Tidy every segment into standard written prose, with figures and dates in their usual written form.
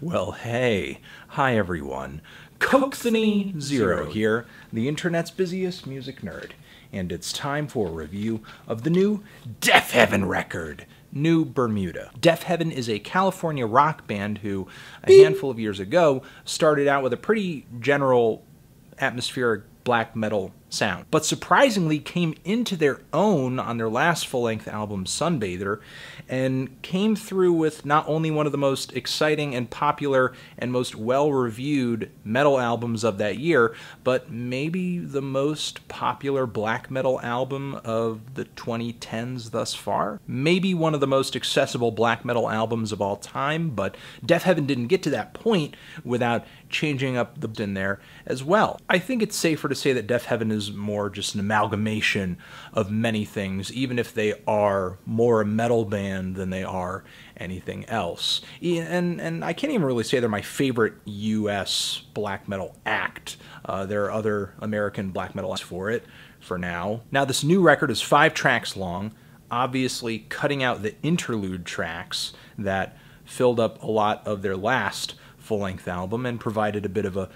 Well, hey. Hi, everyone. Coxany Zero here, the internet's busiest music nerd. And it's time for a review of the new Deafheaven record, New Bermuda. Deafheaven is a California rock band who, a handful of years ago, started out with a pretty general atmospheric black metal sound, but surprisingly came into their own on their last full-length album, Sunbather, and came through with not only one of the most exciting and popular and most well-reviewed metal albums of that year, but maybe the most popular black metal album of the 2010s thus far. Maybe one of the most accessible black metal albums of all time, but Deafheaven didn't get to that point without changing up the in there as well. I think it's safer to say that Deafheaven is more just an amalgamation of many things, even if they are more a metal band than they are anything else. And I can't even really say they're my favorite US black metal act. There are other American black metal acts for it, for now. Now, this new record is 5 tracks long, obviously cutting out the interlude tracks that filled up a lot of their last full-length album and provided a bit of a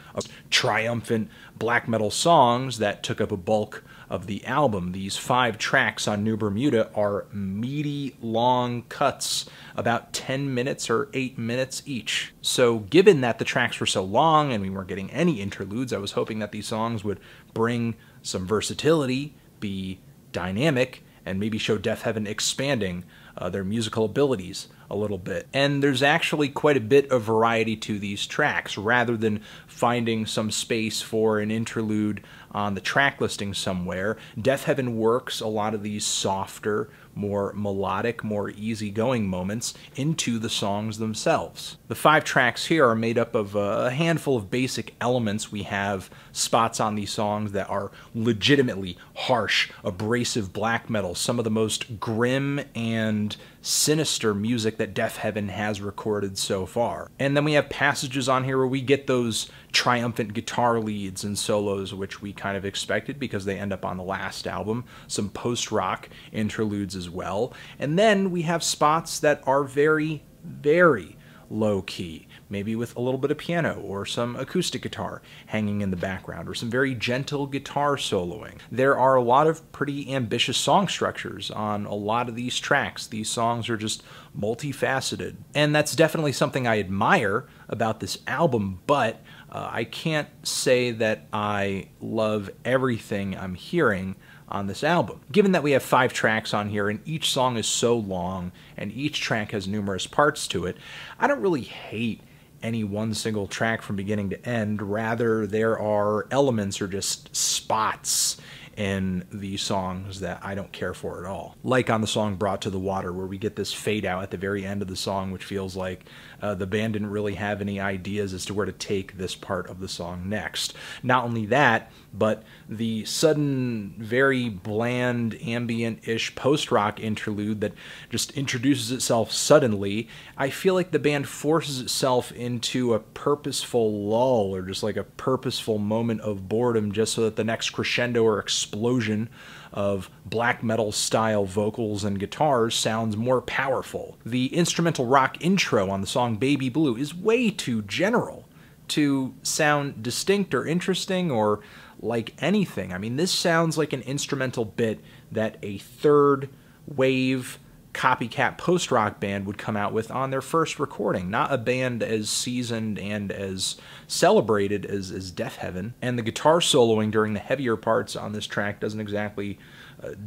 triumphant black metal songs that took up a bulk of the album. These 5 tracks on New Bermuda are meaty, long cuts, about 10 minutes or 8 minutes each. So given that the tracks were so long and we weren't getting any interludes, I was hoping that these songs would bring some versatility, be dynamic, and maybe show Deafheaven expanding their musical abilities a little bit. And there's actually quite a bit of variety to these tracks. Rather than finding some space for an interlude on the track listing somewhere, Deafheaven works a lot of these softer, more melodic, more easygoing moments into the songs themselves. The 5 tracks here are made up of a handful of basic elements. We have spots on these songs that are legitimately harsh, abrasive black metal, some of the most grim and sinister music that Deafheaven has recorded so far. And then we have passages on here where we get those triumphant guitar leads and solos, which we kind of expected because they end up on the last album. Some post-rock interludes as well. And then we have spots that are very, very low-key, maybe with a little bit of piano or some acoustic guitar hanging in the background or some very gentle guitar soloing. There are a lot of pretty ambitious song structures on a lot of these tracks. These songs are just multifaceted, and that's definitely something I admire about this album, but I can't say that I love everything I'm hearing on this album. Given that we have 5 tracks on here and each song is so long and each track has numerous parts to it, I don't really hate any one single track from beginning to end. Rather, there are elements or just spots in these songs that I don't care for at all. Like on the song Brought to the Water, where we get this fade out at the very end of the song, which feels like the band didn't really have any ideas as to where to take this part of the song next. Not only that, but the sudden, very bland, ambient-ish post-rock interlude that just introduces itself suddenly, I feel like the band forces itself into a purposeful lull or just like a purposeful moment of boredom just so that the next crescendo or explosion of black metal style vocals and guitars sounds more powerful. The instrumental rock intro on the song Baby Blue is way too general to sound distinct or interesting or like anything. I mean, this sounds like an instrumental bit that a third wave copycat post-rock band would come out with on their first recording, not a band as seasoned and as celebrated as Deafheaven. And the guitar soloing during the heavier parts on this track doesn't exactly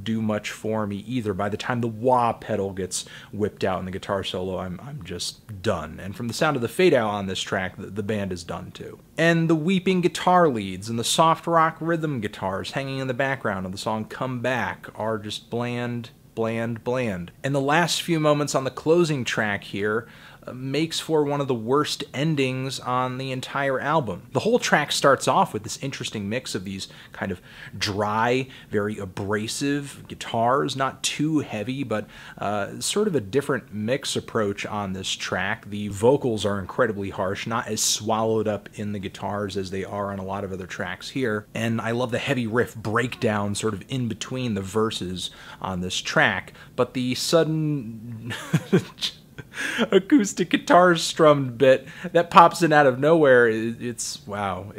do much for me either. By the time the wah pedal gets whipped out in the guitar solo, I'm just done. And from the sound of the fade out on this track, the band is done too. And the weeping guitar leads and the soft rock rhythm guitars hanging in the background of the song Come Back are just bland, bland, bland. And the last few moments on the closing track here makes for one of the worst endings on the entire album. The whole track starts off with this interesting mix of these kind of dry, very abrasive guitars, not too heavy, but sort of a different mix approach on this track. The vocals are incredibly harsh, not as swallowed up in the guitars as they are on a lot of other tracks here. And I love the heavy riff breakdown sort of in between the verses on this track, but the sudden acoustic guitar strummed bit that pops in out of nowhere. It's wow.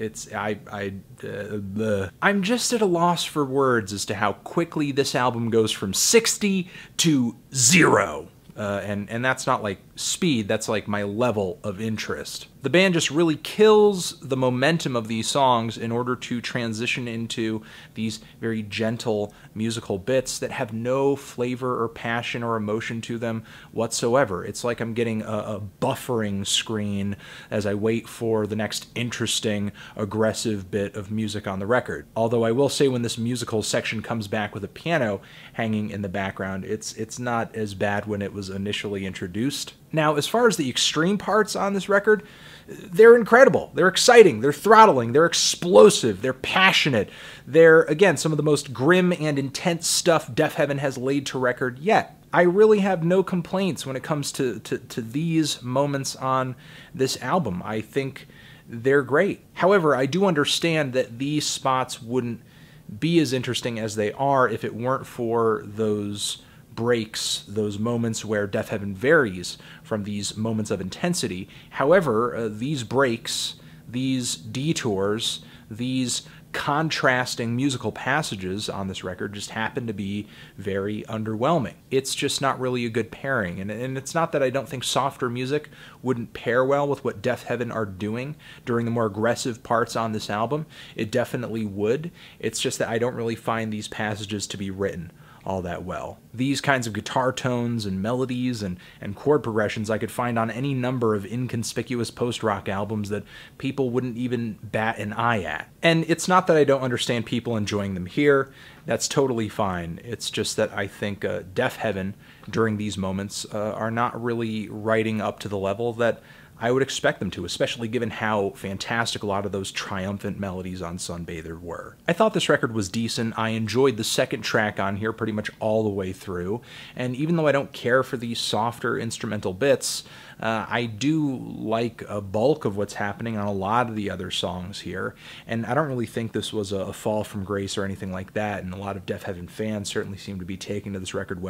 I'm just at a loss for words as to how quickly this album goes from 60 to 0. And that's not like speed, that's like my level of interest. The band just really kills the momentum of these songs in order to transition into these very gentle musical bits that have no flavor or passion or emotion to them whatsoever. It's like I'm getting a buffering screen as I wait for the next interesting, aggressive bit of music on the record. Although I will say when this musical section comes back with a piano hanging in the background, it's not as bad when it was initially introduced. Now, as far as the extreme parts on this record, they're incredible. They're exciting. They're throttling. They're explosive. They're passionate. They're, again, some of the most grim and intense stuff Deafheaven has laid to record yet. I really have no complaints when it comes to these moments on this album. I think they're great. However, I do understand that these spots wouldn't be as interesting as they are if it weren't for those breaks, those moments where Deafheaven varies from these moments of intensity. However, these breaks, these detours, these contrasting musical passages on this record just happen to be very underwhelming. It's just not really a good pairing, and it's not that I don't think softer music wouldn't pair well with what Deafheaven are doing during the more aggressive parts on this album. It definitely would. It's just that I don't really find these passages to be written all that well. These kinds of guitar tones and melodies and chord progressions I could find on any number of inconspicuous post-rock albums that people wouldn't even bat an eye at. And it's not that I don't understand people enjoying them here. That's totally fine. It's just that I think Deafheaven during these moments are not really writing up to the level that I would expect them to, especially given how fantastic a lot of those triumphant melodies on Sunbather were. I thought this record was decent. I enjoyed the second track on here pretty much all the way through, and even though I don't care for these softer instrumental bits, I do like a bulk of what's happening on a lot of the other songs here, and I don't really think this was a fall from grace or anything like that, and a lot of Deafheaven fans certainly seem to be taking to this record well.